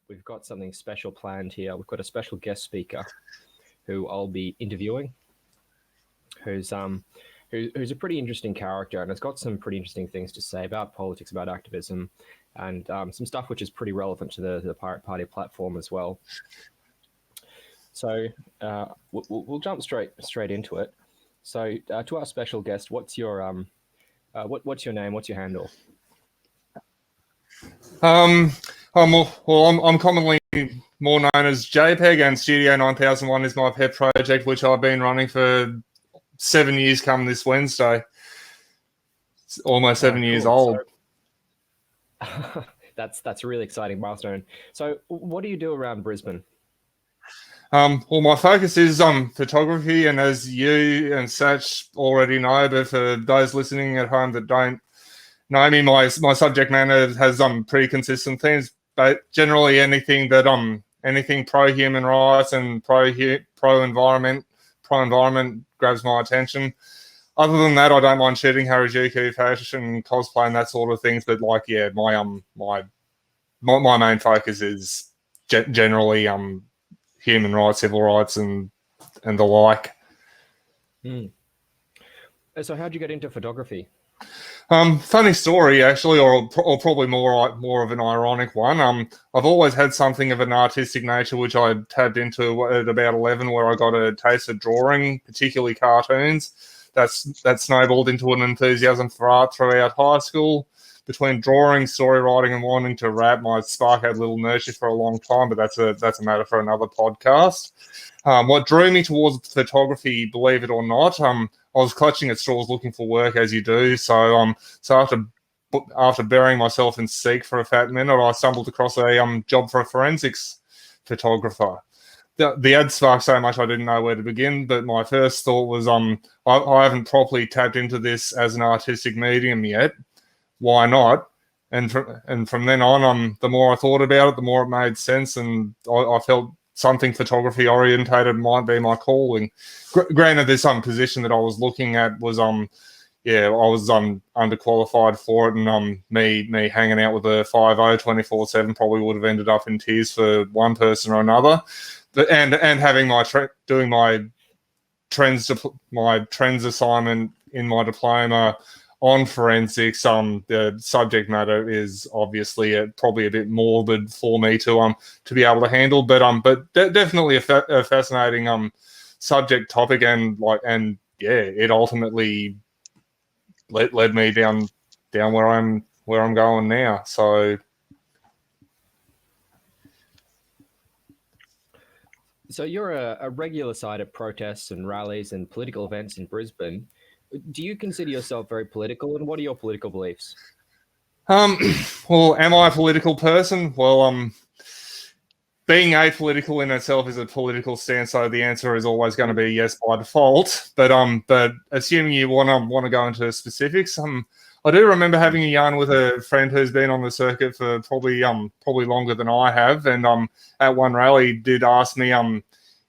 We've got something special planned here. We've got a special guest speaker who I'll be interviewing, who's a pretty interesting character and has got some pretty interesting things to say about politics, about activism, and some stuff which is pretty relevant to the Pirate Party platform as well. So we'll jump straight into it. So to our special guest, what's your name? What's your handle? I'm commonly more known as JPEG, and Studio9001 is my pet project, which I've been running for 7 years come this Wednesday. It's almost 7 years old. So, that's a really exciting milestone. So what do you do around Brisbane? Well, my focus is photography, and as you and Satch already know, but for those listening at home that don't know me, my subject matter has pretty consistent themes, but generally anything pro human rights and pro environment grabs my attention. Other than that, I don't mind shooting Harajuku, fashion, cosplay, and that sort of things. But my main focus is generally human rights, civil rights, and the like. So how'd you get into photography? Funny story, actually, or probably more of an ironic one. I've always had something of an artistic nature, which I tapped into at about 11, where I got a taste of drawing, particularly cartoons. That snowballed into an enthusiasm for art throughout high school. Between drawing, story writing, and wanting to rap, my spark had little nurture for a long time, but that's a matter for another podcast. What drew me towards photography, believe it or not, I was clutching at straws looking for work, as you do. So after burying myself in Seek for a fat minute, I stumbled across a job for a forensics photographer. The ad sparked so much I didn't know where to begin, but my first thought was I haven't properly tapped into this as an artistic medium yet. Why not? And from then on, the more I thought about it, the more it made sense, and I felt something photography orientated might be my calling. Granted, there's some position that I was looking at was I was underqualified for it, and me hanging out with a 5.0 24/7 probably would have ended up in tears for one person or another. But and having doing my trends assignment in my diploma on forensics, the subject matter is obviously probably a bit morbid for me to be able to handle, but definitely a fascinating subject topic, and it ultimately led me down where I'm going now. So you're a regular site at protests and rallies and political events in Brisbane. Do you consider yourself very political, and what are your political beliefs? Well, am I a political person? Well, being apolitical in itself is a political stance, so the answer is always going to be yes by default. But assuming you want to go into specifics, I do remember having a yarn with a friend who's been on the circuit for probably longer than I have, and at one rally did ask me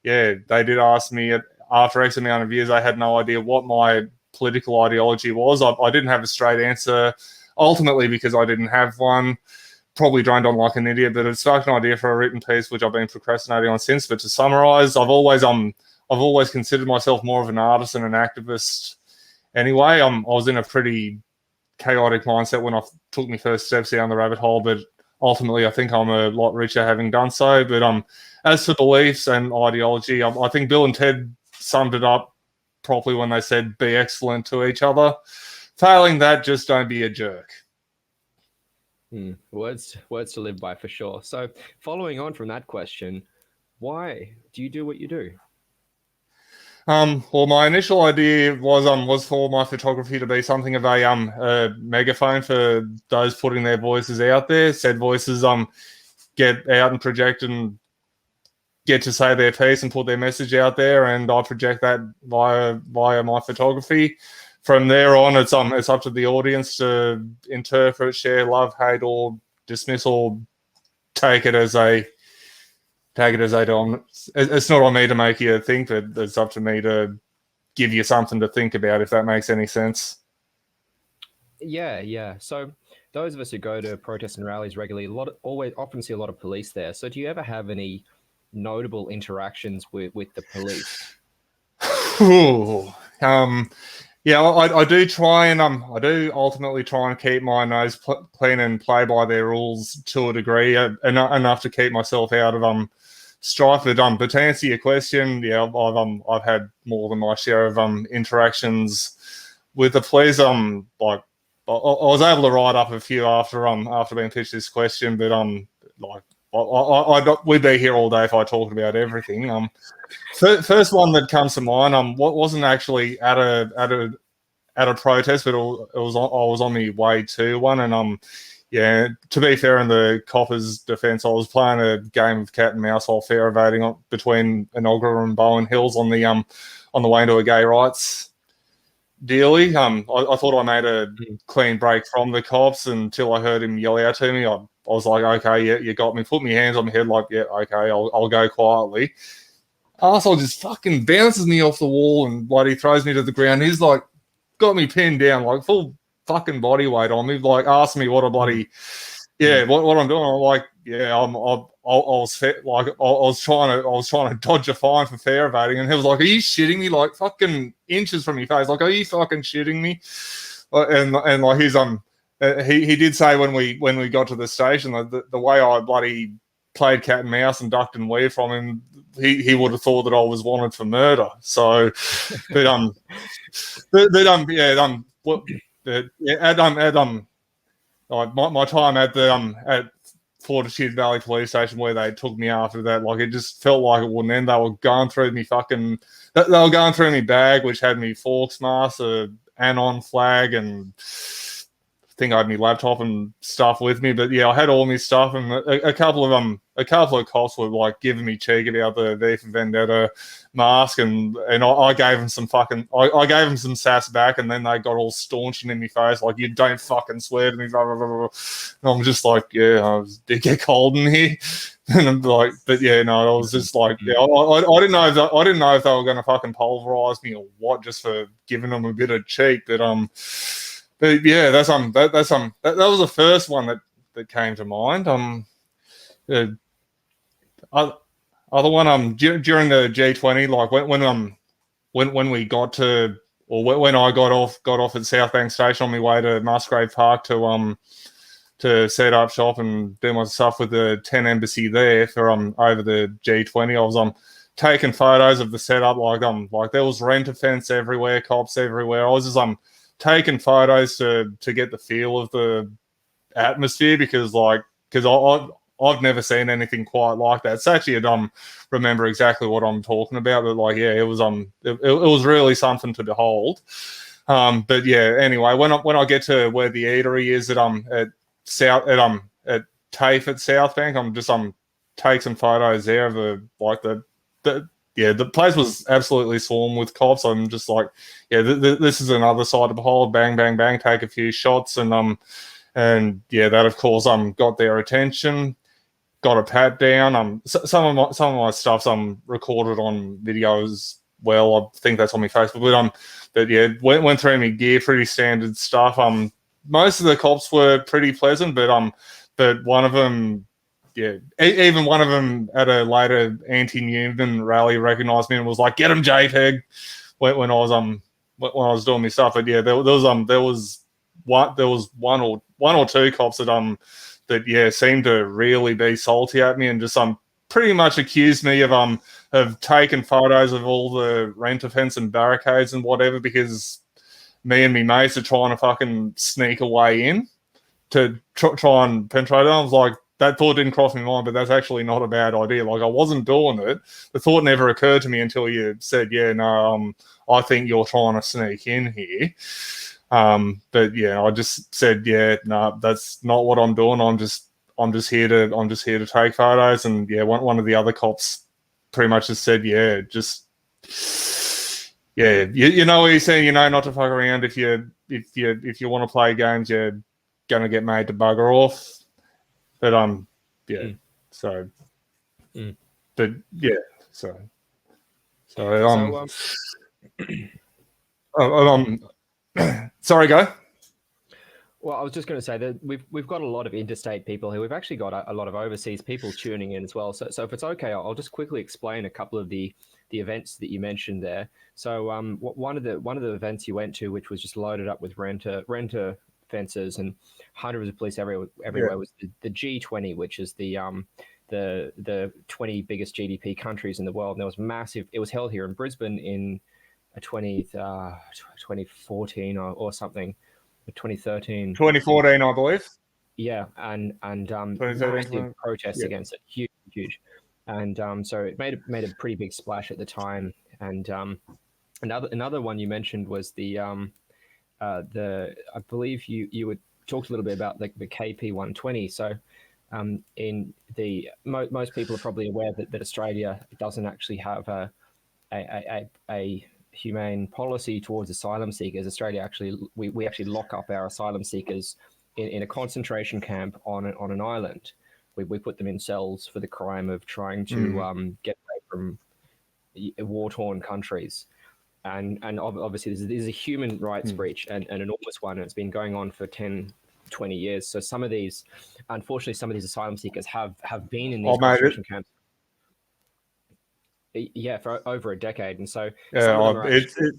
they did ask me after X amount of years. I had no idea what my political ideology was. I didn't have a straight answer, ultimately because I didn't have one. Probably droned on like an idiot, but it sparked an idea for a written piece which I've been procrastinating on since. But to summarize, I've always considered myself more of an artist and an activist. Anyway, I was in a pretty chaotic mindset when I took my first steps down the rabbit hole, but ultimately I think I'm a lot richer having done so. But as for beliefs and ideology, I think Bill and Ted summed it up properly when they said be excellent to each other. Failing that, just don't be a jerk. Words to live by for sure. So following on from that question, why do you do what you do? Well, my initial idea was for my photography to be something of a megaphone for those putting their voices out there. Said voices get out and project and get to say their piece and put their message out there, and I project that via my photography. From there on, it's up to the audience to interpret, share, love, hate, or dismiss, or take it as they don't. It's not on me to make you think, but it's up to me to give you something to think about, if that makes any sense. Yeah. So those of us who go to protests and rallies regularly, often see a lot of police there. So do you ever have any notable interactions with the police? Ooh, yeah, I do try and I do ultimately try and keep my nose clean and play by their rules to a degree, enough to keep myself out of strife. But to answer your question, yeah, I've had more than my share of interactions with the police. Like I was able to write up a few after being pitched this question, but like we'd be here all day if I talked about everything. First one that comes to mind, wasn't actually at a protest, but I was on my way to one, and yeah, to be fair, in the coppers' defence, I was playing a game of cat and mouse while fair evading between Enoggera and Bowen Hills on the way into a gay rights dealie. I thought I made a clean break from the cops until I heard him yell out to me. I was like, okay, yeah, you got me. Put my hands on my head, like, yeah, okay, I'll go quietly. Arsehole just fucking bounces me off the wall and bloody throws me to the ground. He's like, got me pinned down, like full fucking body weight on me. Like, asked me what a bloody, what I'm doing. I'm like, yeah, I was trying to dodge a fine for fair evading, and he was like, "Are you shitting me?" Like fucking inches from your face. Like, are you fucking shitting me? And like he's he did say when we got to the station, the way I bloody played cat and mouse and ducked and weaved from him, he would have thought that I was wanted for murder. So, like my time at the at Fortitude Valley Police Station where they took me after that, like it just felt like it wouldn't end. They were going through me they were going through me bag, which had me Forks mask, a Anon flag, and I think I had my laptop and stuff with me. But yeah, I had all my stuff, and a couple of cops were like giving me cheek about the V for Vendetta mask, and I gave them some I gave them some sass back, and then they got all staunching in my face like, you don't fucking swear to me, blah, blah, blah, blah. And I'm just like, yeah, did get cold in here. And I'm like, but yeah, no, I was just like, yeah, I didn't know if they were going to fucking pulverize me or what, just for giving them a bit of cheek. But yeah, that was the first one that came to mind. Other one, during the G20, like when we got to, or when I got off at South Bank Station on my way to Musgrave Park to set up shop and do my stuff with the 10 embassy there for over the G20. I was taking photos of the setup, like there was rent offence everywhere, cops everywhere. I was just taking photos to get the feel of the atmosphere, because I've never seen anything quite like that. Sachi would remember exactly what I'm talking about, but like, yeah, it was really something to behold. But yeah, anyway, when I get to where the eatery is at TAFE at South Bank, I'm just take some photos there of the place was absolutely swarmed with cops. I'm just like, yeah, this is another side to behold. Bang, bang, bang. Take a few shots, and yeah, that of course got their attention. Got a pat down. Some of my stuff's recorded on video as well. I think that's on my Facebook. But yeah, went through my gear, pretty standard stuff. Most of the cops were pretty pleasant, but one of them. Yeah, even one of them at a later anti-Newman rally recognised me and was like, "Get him, JPEG," when I was doing my stuff. But yeah, there was one or two cops that yeah seemed to really be salty at me and just pretty much accused me of taking photos of all the rent offence and barricades and whatever, because me and me mates are trying to fucking sneak a way in to try and penetrate it. I was like, that thought didn't cross my mind, but that's actually not a bad idea. Like, I wasn't doing it. The thought never occurred to me until you said, yeah, no, I think you're trying to sneak in here. But yeah, I just said, yeah, no, that's not what I'm doing. I'm just here to take photos. And yeah, one of the other cops pretty much just said, yeah, just yeah, you know what you're saying, you know, not to fuck around. If you want to play games, you're gonna get made to bugger off. But yeah. So, but yeah. So sorry, go. Well, I was just going to say that we've got a lot of interstate people here. We've actually got a lot of overseas people tuning in as well. So if it's okay, I'll just quickly explain a couple of the events that you mentioned there. So one of the events you went to, which was just loaded up with renter fences and hundreds of police everywhere, was the G20, which is the 20 biggest GDP countries in the world. And there was massive. It was held here in Brisbane in 2014 or something. 2013, 2014, I believe. yeah, and massive protests against it, huge, and so it made a pretty big splash at the time. And another one you mentioned was the I believe you would talked a little bit about the KP 120. So in the most people are probably aware that Australia doesn't actually have a humane policy towards asylum seekers. Australia actually, we actually lock up our asylum seekers in a concentration camp on an island. We put them in cells for the crime of trying to get away from war-torn countries. And obviously this is a human rights breach, and an enormous one, and it's been going on for 10, 20 years. So unfortunately, some of these asylum seekers have been in these concentration camps. Yeah, for over a decade, and so some of them are actually,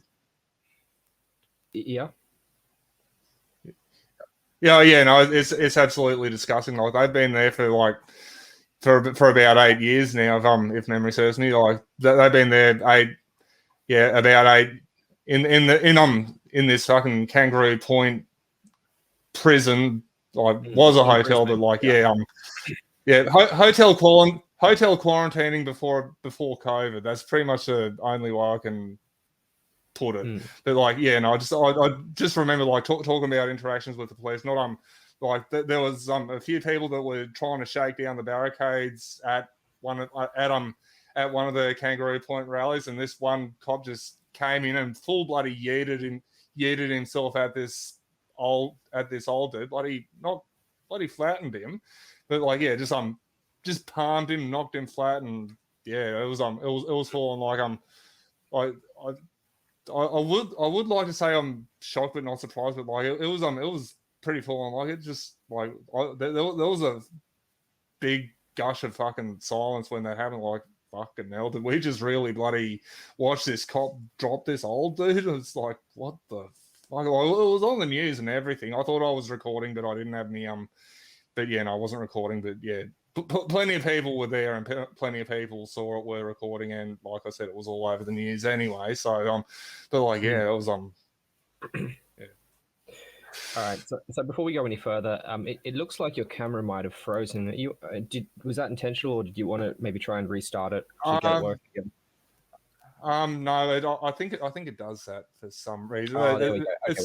yeah. No, it's absolutely disgusting. Like they've been there for about 8 years now, if memory serves me. Like they've been there about 8 in this fucking Kangaroo Point prison. Like was a hotel, but hotel quarantining before COVID. That's pretty much the only way I can put it. But I just remember talking about interactions with the police. Not there was a few people that were trying to shake down the barricades at one of the Kangaroo Point rallies, and this one cop just came in and full bloody yeeted himself at this old dude. Not bloody flattened him, but just palmed him, knocked him flat, and it was falling I would like to say I'm shocked but not surprised, but it was pretty full on. It just there was a big gush of fucking silence when that happened. Fucking hell, did we just really bloody watch this cop drop this old dude? It's like, what the fuck? It was on the news and everything. I thought I was recording, but I didn't have any but no, I wasn't recording. But plenty of people were there, and plenty of people saw it, were recording, and like I said, it was all over the news anyway. So it was All right. So before we go any further, it looks like your camera might have frozen. Was that intentional, or did you want to maybe try and restart it to get it working again? No, I think it does that for some reason. It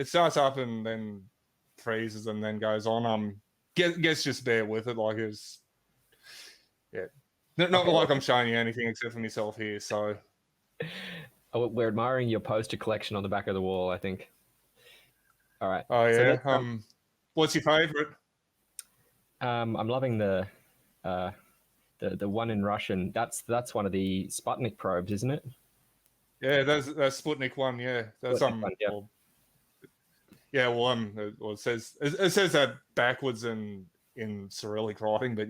starts up and then freezes and then goes on. Guess just bear with it. Not like I'm showing you anything except for myself here. So we're admiring your poster collection on the back of the wall, I think. All right. Oh yeah. So what's your favorite? I'm loving the one in Russian. That's one of the Sputnik probes, isn't it? Yeah, that's Sputnik 1. Yeah, that's it says that backwards in Cyrillic writing, but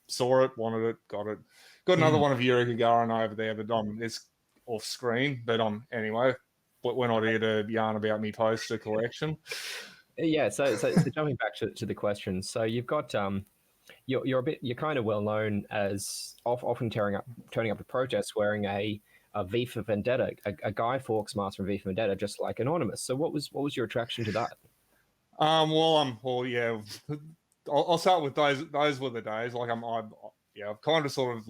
saw it, wanted it, got it. Got another one of Yuri Gagarin over there, but it's off screen. But anyway, we're not here to yarn about me poster collection. Yeah, so jumping back to the questions. So you've got you're kind of well known as often turning up at protests wearing a V for Vendetta, a Guy Fawkes mask from V for Vendetta, just like Anonymous. So what was your attraction to that? I'll start with those. Those were the days. I've kind of sort of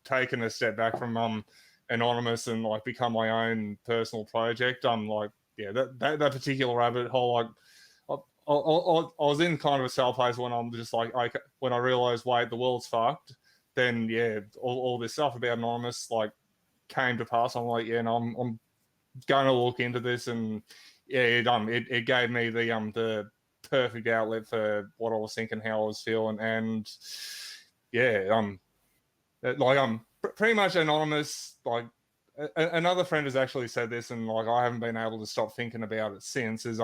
taken a step back from Anonymous and become my own personal project. That particular rabbit hole. I was in kind of a cell phase when I'm just when I realized, wait, the world's fucked. Then all this stuff about Anonymous came to pass. I'm I'm going to look into this, and it gave me the perfect outlet for what I was thinking, how I was feeling, and pretty much Anonymous. another friend has actually said this, and like I haven't been able to stop thinking about it since. Is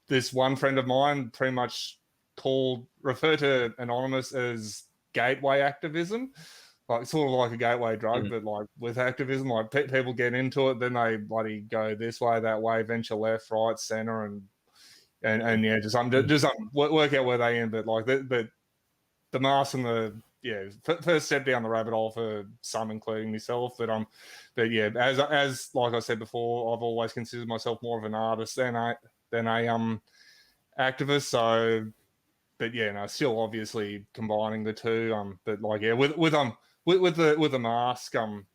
this one friend of mine pretty much refer to Anonymous as gateway activism, like sort of like a gateway drug, but like with activism, like people get into it, then they bloody go this way, that way, venture left, right, center, and yeah, just work out where they end. But like but the mask and the first step down the rabbit hole for some, including myself. But yeah, as like I said before, I've always considered myself more of an artist than a activist. So, but yeah, no, still obviously combining the two. But like yeah, with the mask, don't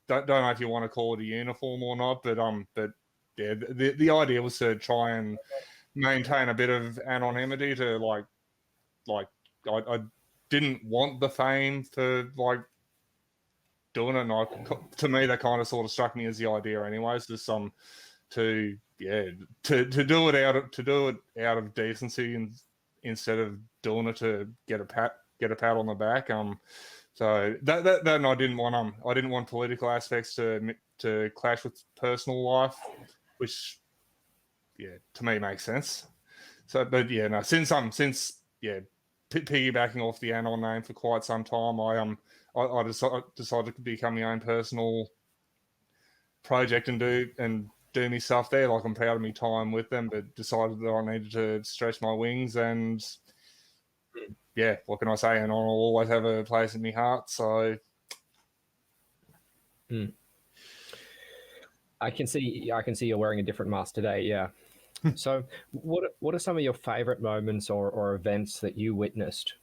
know if you want to call it a uniform or not, but yeah, the idea was to try and maintain a bit of anonymity to like I didn't want the fame for like doing it. And to me, that kind of sort of struck me as the idea, anyways. Just to do it out of decency and instead of doing it to get a pat on the back. So that and I didn't want political aspects to clash with personal life, which yeah to me makes sense. So, but yeah, no, since piggybacking off the Anon name for quite some time, I decided to become my own personal project and do me stuff there. Like I'm proud of my time with them, but decided that I needed to stretch my wings. And yeah, what can I say? Anon will always have a place in my heart. So I can see you're wearing a different mask today. Yeah. So, what are some of your favorite moments or events that you witnessed?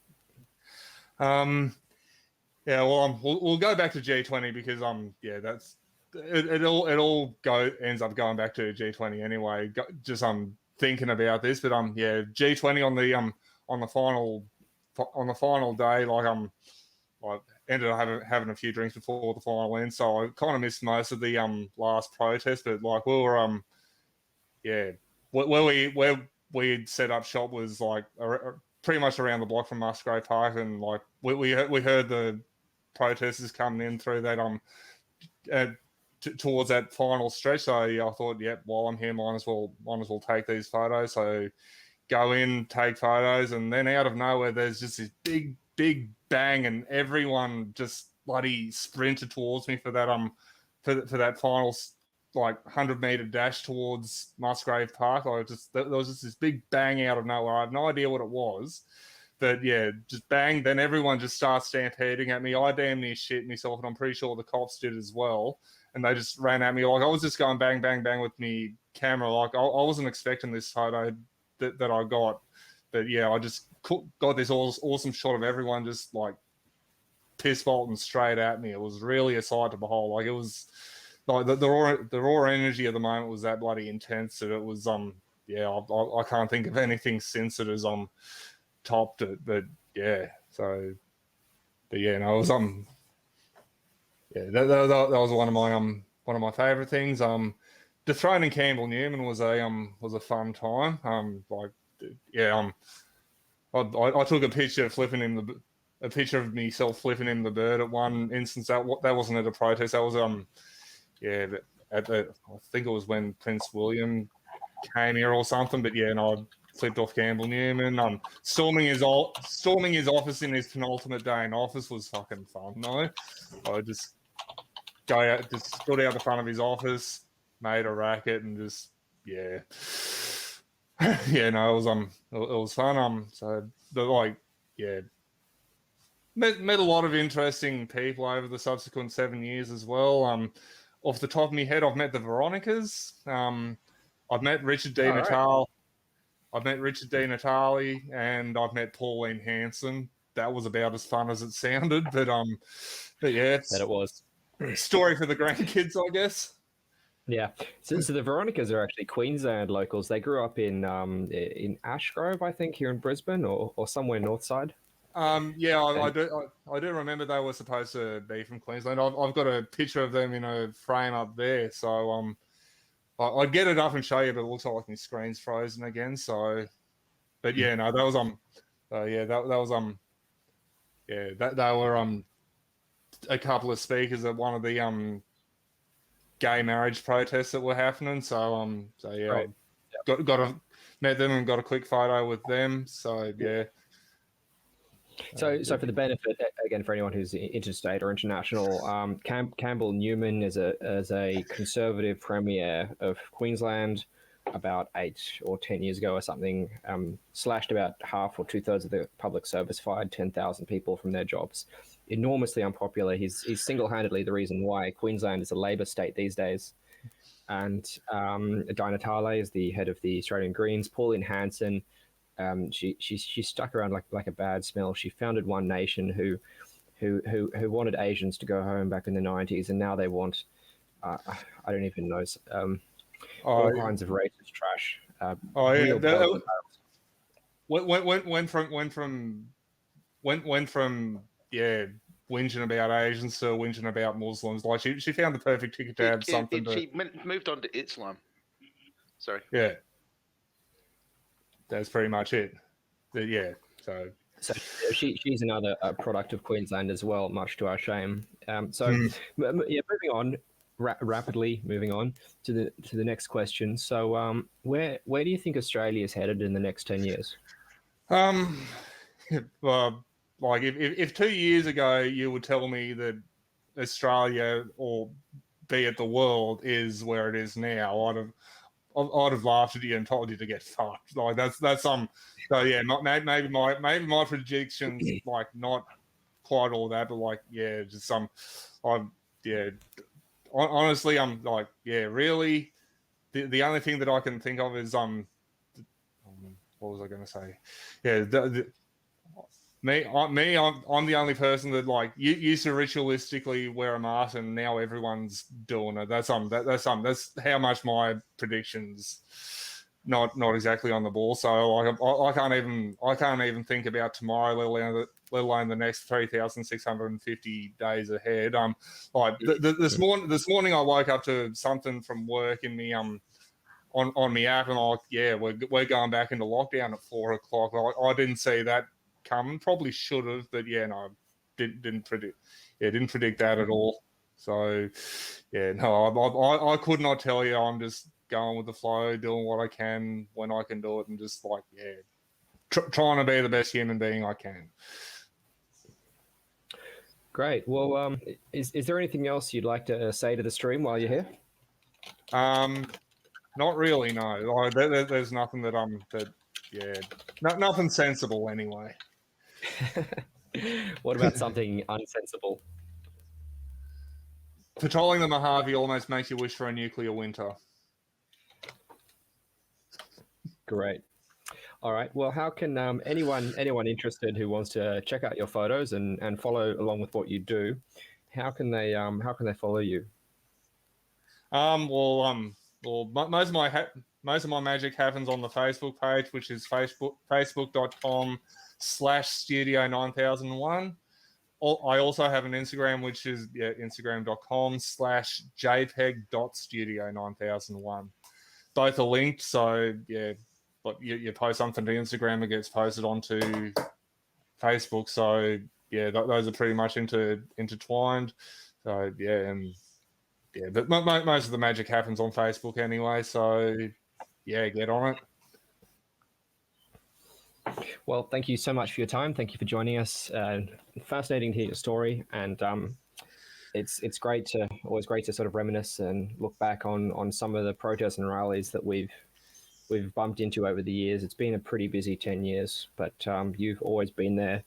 yeah, well, we'll go back to G20 because that's it all ends up going back to G20 anyway. Just thinking about this, but yeah, G20 on the final day, like I ended up having a few drinks before the final end, so I kind of missed most of the last protest. But like we were yeah, where we'd set up shop was like pretty much around the block from Musgrave Park, and like we heard the protesters coming in through that towards that final stretch. So yeah, I thought, yep, while I'm here, might as well take these photos. So go in, take photos, and then out of nowhere, there's just this big bang, and everyone just bloody sprinted towards me for that for that final like 100-meter dash towards Musgrave Park. There was just this big bang out of nowhere. I have no idea what it was, but yeah, just bang. Then everyone just starts stampeding at me. I damn near shit myself, and I'm pretty sure the cops did as well. And they just ran at me. Like I was just going bang, bang, bang with me camera. Like I wasn't expecting this photo that I got, but yeah, I just got this awesome shot of everyone just like piss bolting straight at me. It was really a sight to behold. Like it was. Like the raw energy of the moment was that bloody intense that it was yeah, I can't think of anything since it has topped it. But yeah, so but yeah, no, it was yeah, that was one of my favorite things. Dethroning Campbell Newman was a fun time. Like yeah, I took a picture flipping him a picture of myself flipping him the bird at one instance. That wasn't at a protest. That was yeah, I think it was when Prince William came here or something. But yeah, and I flipped off Campbell Newman. Storming his office in his penultimate day in office was fucking fun though. I just stood out the front of his office, made a racket, and just yeah, yeah. No, it was fun. So the like yeah. Met a lot of interesting people over the subsequent 7 years as well. Off the top of my head, I've met the Veronicas. I've met Richard D. Natal. Right. I've met Richard D. Natali, and I've met Pauline Hanson. That was about as fun as it sounded, but yeah, that it was. Story for the grandkids, I guess. Yeah, so the Veronicas are actually Queensland locals. They grew up in Ashgrove, I think, here in Brisbane, or somewhere north side. Yeah, I do remember they were supposed to be from Queensland. I've got a picture of them in a frame up there, so I'd get it up and show you, but it looks like my screen's frozen again. So, but yeah, no, that was yeah, that was yeah, that they were a couple of speakers at one of the gay marriage protests that were happening. So yeah, Right. got met them and got a quick photo with them. So yeah. So for the benefit, again, for anyone who's interstate or international, Campbell Newman is a conservative premier of Queensland about 8 or 10 years ago or something, slashed about half or 2/3 of the public service, fired 10,000 people from their jobs. Enormously unpopular. He's single-handedly the reason why Queensland is a Labor state these days. And Dinah Tale is the head of the Australian Greens. Pauline Hanson, she stuck around like a bad smell. She founded One Nation, who wanted Asians to go home back in the 90s, and now they want I don't even know all kinds of racist trash. Yeah. Real Went from yeah whinging about Asians to whinging about Muslims. Like she found the perfect ticket to have something. She moved on to Islam. Sorry. Yeah, that's pretty much it. Yeah, so she's another product of Queensland as well, much to our shame. Moving on rapidly, moving on to the next question. So, where do you think Australia is headed in the next 10 years? Like if 2 years ago you would tell me that Australia, or be it the world, is where it is now, I'd have laughed at you and told you to get fucked. Like that's So yeah, maybe my predictions like not quite all that, but like yeah, just some. Honestly, I'm like yeah, really. The only thing that I can think of is what was I going to say? Yeah, I'm the only person that like used to ritualistically wear a mask, and now everyone's doing it. That's how much my predictions not exactly on the ball. So I can't even think about tomorrow, let alone the next 3,650 days ahead. This morning I woke up to something from work in me on my app, and like yeah, we're going back into lockdown at 4 o'clock. I didn't see that coming. Probably should have, but yeah, no, didn't predict that at all. So yeah, no, I could not tell you. I'm just going with the flow, doing what I can when I can do it, and just like yeah, trying to be the best human being I can. Great. Well, is there anything else you'd like to say to the stream while you're here? Not really. No, there's nothing nothing sensible anyway. What about something unsensible? Patrolling the Mojave almost makes you wish for a nuclear winter. Great. All right. Well, how can anyone interested who wants to check out your photos and follow along with what you do, how can they follow you? Well, most of my magic happens on the Facebook page, which is facebook.com/Studio9001. I also have an Instagram, which is instagram.com/jpeg.studio9001. Both are linked, so yeah, but you post something to Instagram, it gets posted onto Facebook. So yeah, those are pretty much intertwined. So yeah, but most of the magic happens on Facebook anyway. So yeah, get on it. Well, thank you so much for your time. Thank you for joining us. Fascinating to hear your story, and it's always great to sort of reminisce and look back on some of the protests and rallies that we've bumped into over the years. It's been a pretty busy 10 years, but you've always been there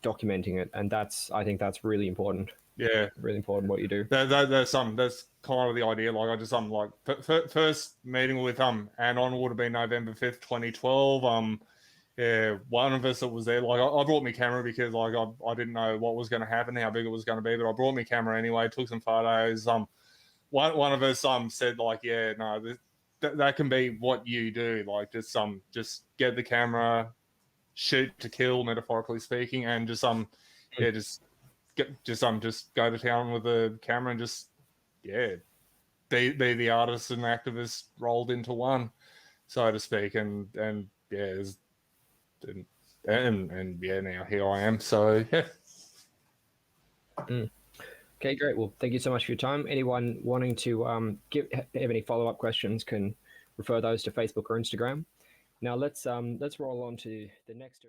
documenting it, and I think that's really important. Yeah, really important what you do. That's kind of the idea. Like I just like first meeting with Anon would have been November 5th, 2012. Yeah, one of us that was there, like I brought my camera because like I didn't know what was going to happen, how big it was going to be, but I brought my camera anyway, took some photos. One of us said like, yeah, no, that can be what you do, like just get the camera, shoot to kill, metaphorically speaking, and just go to town with the camera and just be the artist and activist rolled into one, so to speak, and yeah. And yeah, now here I am. So yeah. Okay, great. Well, thank you so much for your time. Anyone wanting to have any follow-up questions can refer those to Facebook or Instagram. Now let's roll on to the next.